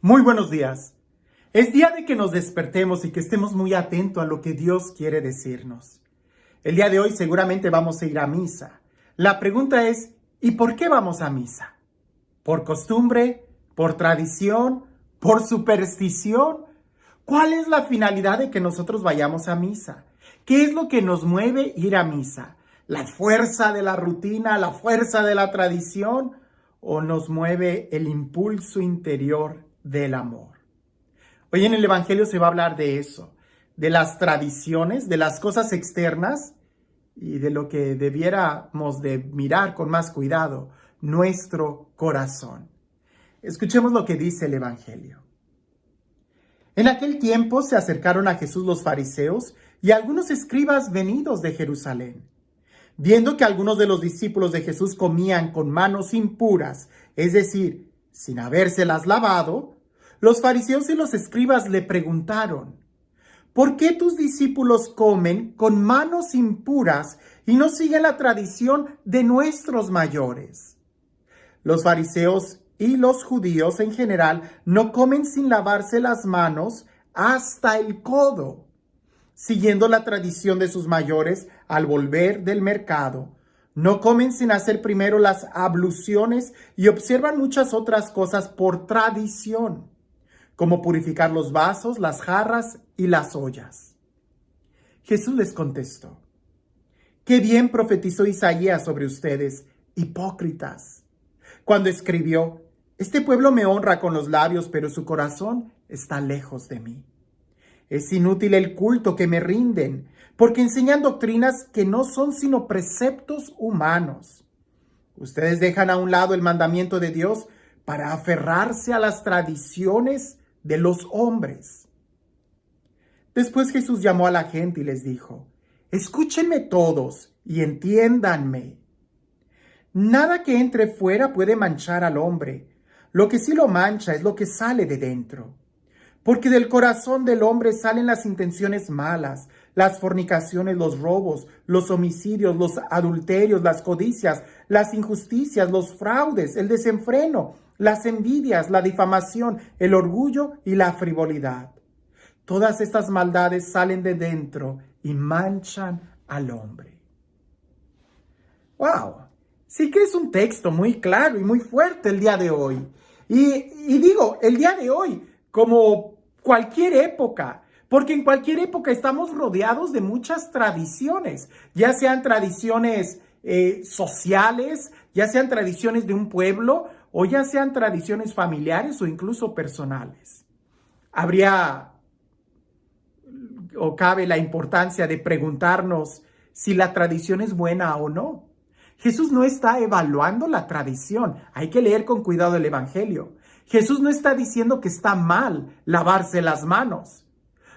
Muy buenos días. Es día de que nos despertemos y que estemos muy atentos a lo que Dios quiere decirnos. El día de hoy seguramente vamos a ir a misa. La pregunta es, ¿y por qué vamos a misa? ¿Por costumbre? ¿Por tradición? ¿Por superstición? ¿Cuál es la finalidad de que nosotros vayamos a misa? ¿Qué es lo que nos mueve ir a misa? ¿La fuerza de la rutina, la fuerza de la tradición? ¿O nos mueve el impulso interior del amor? Hoy en el Evangelio se va a hablar de eso, de las tradiciones, de las cosas externas y de lo que debiéramos de mirar con más cuidado, nuestro corazón. Escuchemos lo que dice el Evangelio. En aquel tiempo se acercaron a Jesús los fariseos y algunos escribas venidos de Jerusalén. Viendo que algunos de los discípulos de Jesús comían con manos impuras, es decir, sin habérselas lavado, los fariseos y los escribas le preguntaron: ¿por qué tus discípulos comen con manos impuras y no siguen la tradición de nuestros mayores? Los fariseos y los judíos en general no comen sin lavarse las manos hasta el codo, siguiendo la tradición de sus mayores al volver del mercado. No comen sin hacer primero las abluciones y observan muchas otras cosas por tradición, como purificar los vasos, las jarras y las ollas. Jesús les contestó: qué bien profetizó Isaías sobre ustedes, hipócritas, cuando escribió: este pueblo me honra con los labios, pero su corazón está lejos de mí. Es inútil el culto que me rinden, porque enseñan doctrinas que no son sino preceptos humanos. Ustedes dejan a un lado el mandamiento de Dios para aferrarse a las tradiciones de los hombres. Después Jesús llamó a la gente y les dijo: escúchenme todos y entiéndanme. Nada que entre fuera puede manchar al hombre. Lo que sí lo mancha es lo que sale de dentro. Porque del corazón del hombre salen las intenciones malas, las fornicaciones, los robos, los homicidios, los adulterios, las codicias, las injusticias, los fraudes, el desenfreno, las envidias, la difamación, el orgullo y la frivolidad. Todas estas maldades salen de dentro y manchan al hombre. ¡Wow! Sí que es un texto muy claro y muy fuerte el día de hoy. Y digo, el día de hoy, como cualquier época, porque en cualquier época estamos rodeados de muchas tradiciones, ya sean tradiciones sociales, ya sean tradiciones de un pueblo, o ya sean tradiciones familiares o incluso personales. Habría o cabe la importancia de preguntarnos si la tradición es buena o no. Jesús no está evaluando la tradición. Hay que leer con cuidado el Evangelio. Jesús no está diciendo que está mal lavarse las manos.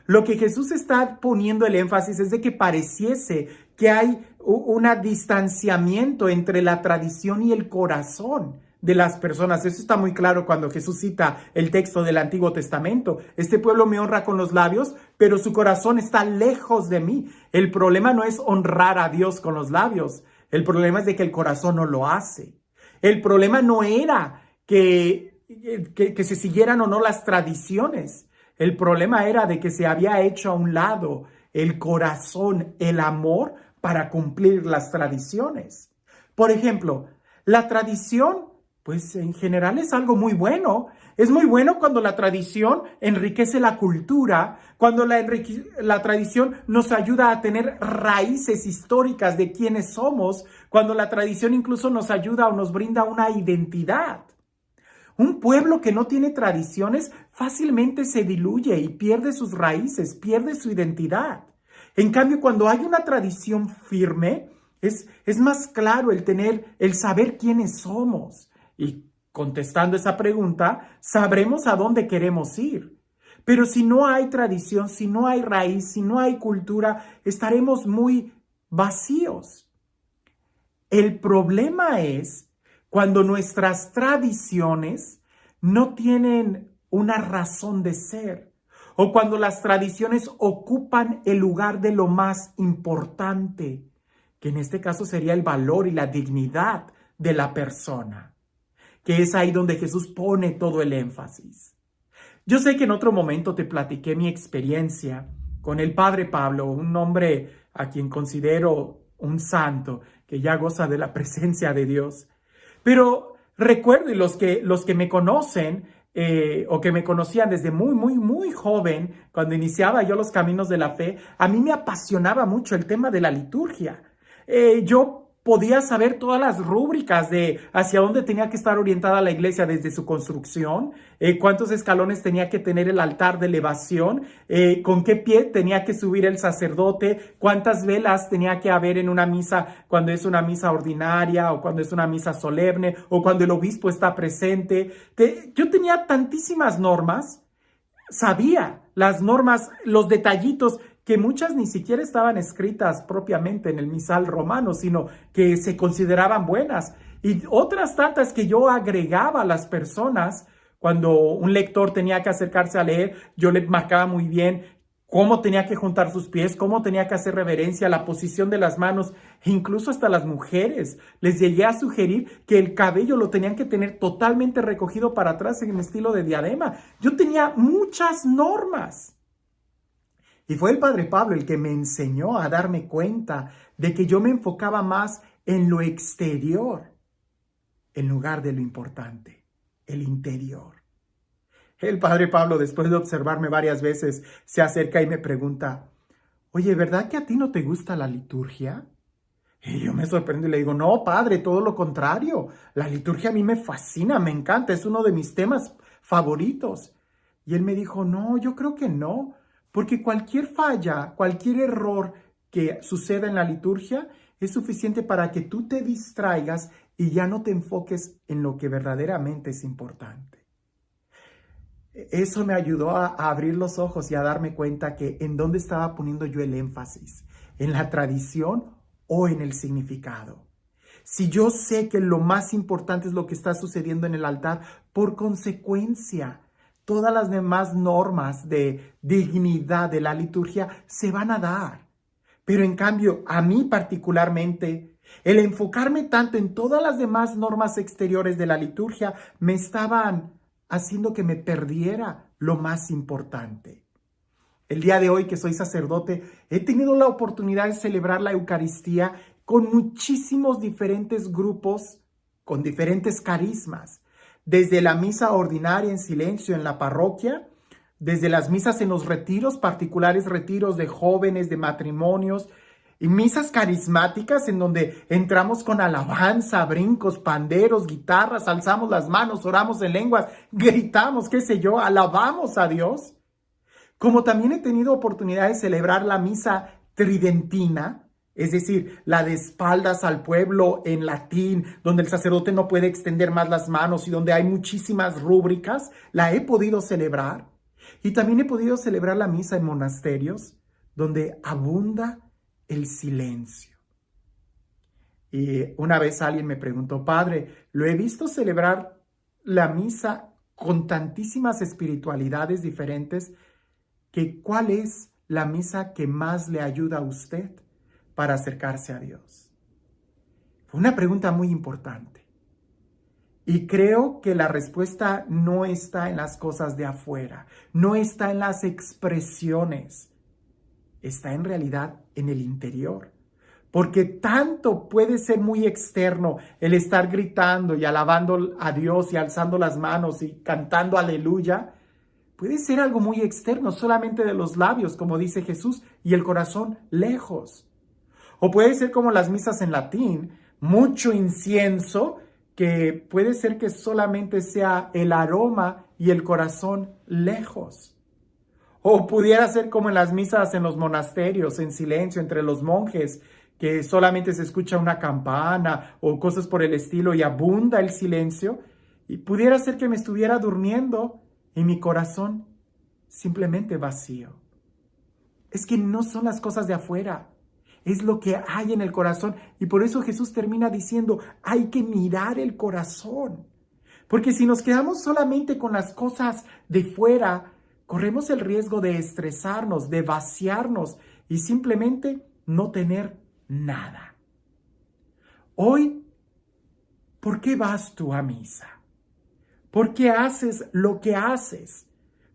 Lo que Jesús está poniendo el énfasis es de que pareciese que hay un distanciamiento entre la tradición y el corazón de las personas. Eso está muy claro cuando Jesús cita el texto del Antiguo Testamento. Este pueblo me honra con los labios, pero su corazón está lejos de mí. El problema no es honrar a Dios con los labios. El problema es de que el corazón no lo hace. El problema no era que se siguieran o no las tradiciones. El problema era de que se había hecho a un lado el corazón, el amor para cumplir las tradiciones. Por ejemplo, la tradición, pues en general es algo muy bueno. Es muy bueno cuando la tradición enriquece la cultura, cuando la tradición nos ayuda a tener raíces históricas de quiénes somos, cuando la tradición incluso nos ayuda o nos brinda una identidad. Un pueblo que no tiene tradiciones fácilmente se diluye y pierde sus raíces, pierde su identidad. En cambio, cuando hay una tradición firme, es más claro el saber quiénes somos. Y contestando esa pregunta, sabremos a dónde queremos ir. Pero si no hay tradición, si no hay raíz, si no hay cultura, estaremos muy vacíos. El problema es cuando nuestras tradiciones no tienen una razón de ser, o cuando las tradiciones ocupan el lugar de lo más importante, que en este caso sería el valor y la dignidad de la persona, que es ahí donde Jesús pone todo el énfasis. Yo sé que en otro momento te platiqué mi experiencia con el Padre Pablo, un hombre a quien considero un santo que ya goza de la presencia de Dios. Pero recuerdo, y los que me conocen o que me conocían desde muy joven, cuando iniciaba yo los caminos de la fe, a mí me apasionaba mucho el tema de la liturgia. Yo podía saber todas las rúbricas de hacia dónde tenía que estar orientada la iglesia desde su construcción, cuántos escalones tenía que tener el altar de elevación, con qué pie tenía que subir el sacerdote, cuántas velas tenía que haber en una misa cuando es una misa ordinaria o cuando es una misa solemne o cuando el obispo está presente. Yo tenía tantísimas normas, sabía las normas, los detallitos que muchas ni siquiera estaban escritas propiamente en el misal romano, sino que se consideraban buenas. Y otras tantas que yo agregaba a las personas cuando un lector tenía que acercarse a leer, yo le marcaba muy bien cómo tenía que juntar sus pies, cómo tenía que hacer reverencia, la posición de las manos, e incluso hasta las mujeres. Les llegué a sugerir que el cabello lo tenían que tener totalmente recogido para atrás en estilo de diadema. Yo tenía muchas normas. Y fue el Padre Pablo el que me enseñó a darme cuenta de que yo me enfocaba más en lo exterior en lugar de lo importante, el interior. El Padre Pablo, después de observarme varias veces, se acerca y me pregunta, oye, ¿verdad que a ti no te gusta la liturgia? Y yo me sorprendo y le digo, no, Padre, todo lo contrario. La liturgia a mí me fascina, me encanta, es uno de mis temas favoritos. Y él me dijo, no, yo creo que no. Porque cualquier falla, cualquier error que suceda en la liturgia es suficiente para que tú te distraigas y ya no te enfoques en lo que verdaderamente es importante. Eso me ayudó a abrir los ojos y a darme cuenta que en dónde estaba poniendo yo el énfasis, en la tradición o en el significado. Si yo sé que lo más importante es lo que está sucediendo en el altar, por consecuencia, todas las demás normas de dignidad de la liturgia se van a dar. Pero en cambio, a mí particularmente, el enfocarme tanto en todas las demás normas exteriores de la liturgia me estaban haciendo que me perdiera lo más importante. El día de hoy que soy sacerdote, he tenido la oportunidad de celebrar la Eucaristía con muchísimos diferentes grupos, con diferentes carismas. Desde la misa ordinaria en silencio en la parroquia, desde las misas en los retiros, particulares retiros de jóvenes, de matrimonios, y misas carismáticas en donde entramos con alabanza, brincos, panderos, guitarras, alzamos las manos, oramos en lenguas, gritamos, qué sé yo, alabamos a Dios. Como también he tenido oportunidad de celebrar la misa tridentina, es decir, la de espaldas al pueblo en latín, donde el sacerdote no puede extender más las manos y donde hay muchísimas rúbricas, la he podido celebrar. Y también he podido celebrar la misa en monasterios, donde abunda el silencio. Y una vez alguien me preguntó, Padre, lo he visto celebrar la misa con tantísimas espiritualidades diferentes, que ¿cuál es la misa que más le ayuda a usted para acercarse a Dios? Fue una pregunta muy importante. Y creo que la respuesta no está en las cosas de afuera, no está en las expresiones, está en realidad en el interior. Porque tanto puede ser muy externo el estar gritando y alabando a Dios y alzando las manos y cantando aleluya, puede ser algo muy externo, solamente de los labios, como dice Jesús, y el corazón lejos. O puede ser como las misas en latín, mucho incienso, que puede ser que solamente sea el aroma y el corazón lejos. O pudiera ser como en las misas en los monasterios, en silencio, entre los monjes, que solamente se escucha una campana o cosas por el estilo y abunda el silencio. Y pudiera ser que me estuviera durmiendo y mi corazón simplemente vacío. Es que no son las cosas de afuera, es lo que hay en el corazón. Y por eso Jesús termina diciendo, hay que mirar el corazón. Porque si nos quedamos solamente con las cosas de fuera, corremos el riesgo de estresarnos, de vaciarnos y simplemente no tener nada. Hoy, ¿por qué vas tú a misa? ¿Por qué haces lo que haces?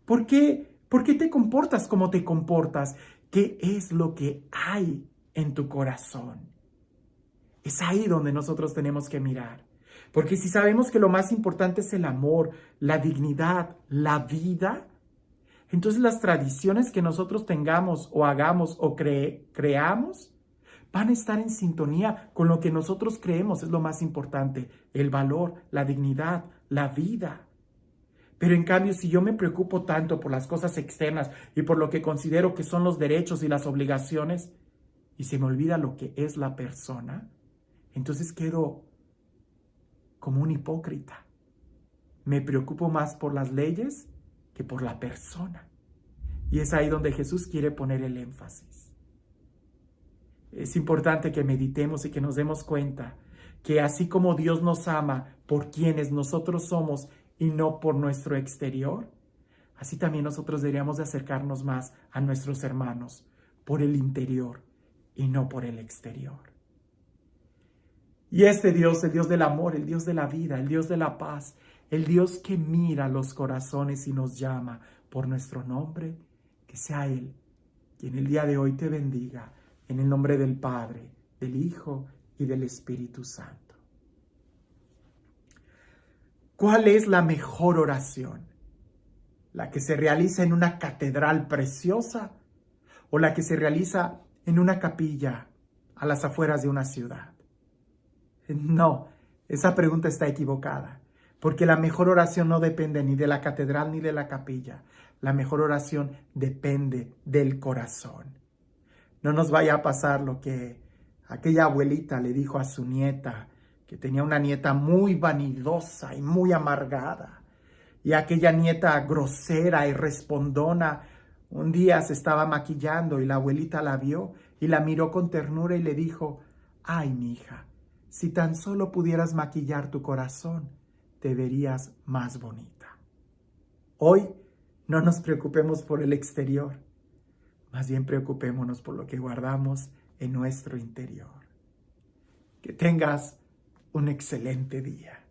¿Por qué te comportas como te comportas? ¿Qué es lo que hay en tu corazón? Es ahí donde nosotros tenemos que mirar. Porque si sabemos que lo más importante es el amor, la dignidad, la vida, entonces las tradiciones que nosotros tengamos o hagamos o creamos van a estar en sintonía con lo que nosotros creemos es lo más importante, el valor, la dignidad, la vida. Pero en cambio, si yo me preocupo tanto por las cosas externas y por lo que considero que son los derechos y las obligaciones, y se me olvida lo que es la persona, entonces quedo como un hipócrita. Me preocupo más por las leyes que por la persona. Y es ahí donde Jesús quiere poner el énfasis. Es importante que meditemos y que nos demos cuenta que así como Dios nos ama por quienes nosotros somos y no por nuestro exterior, así también nosotros deberíamos de acercarnos más a nuestros hermanos por el interior y no por el exterior. Y este Dios, el Dios del amor, el Dios de la vida, el Dios de la paz, el Dios que mira los corazones y nos llama por nuestro nombre, que sea Él quien el día de hoy te bendiga en el nombre del Padre, del Hijo y del Espíritu Santo. ¿Cuál es la mejor oración? ¿La que se realiza en una catedral preciosa o la que se realiza en una capilla a las afueras de una ciudad? No, esa pregunta está equivocada, porque la mejor oración no depende ni de la catedral ni de la capilla. La mejor oración depende del corazón. No nos vaya a pasar lo que aquella abuelita le dijo a su nieta, que tenía una nieta muy vanidosa y muy amargada. Y aquella nieta grosera y respondona, un día se estaba maquillando y la abuelita la vio y la miró con ternura y le dijo: «Ay, mi hija, si tan solo pudieras maquillar tu corazón, te verías más bonita». Hoy no nos preocupemos por el exterior, más bien preocupémonos por lo que guardamos en nuestro interior. Que tengas un excelente día.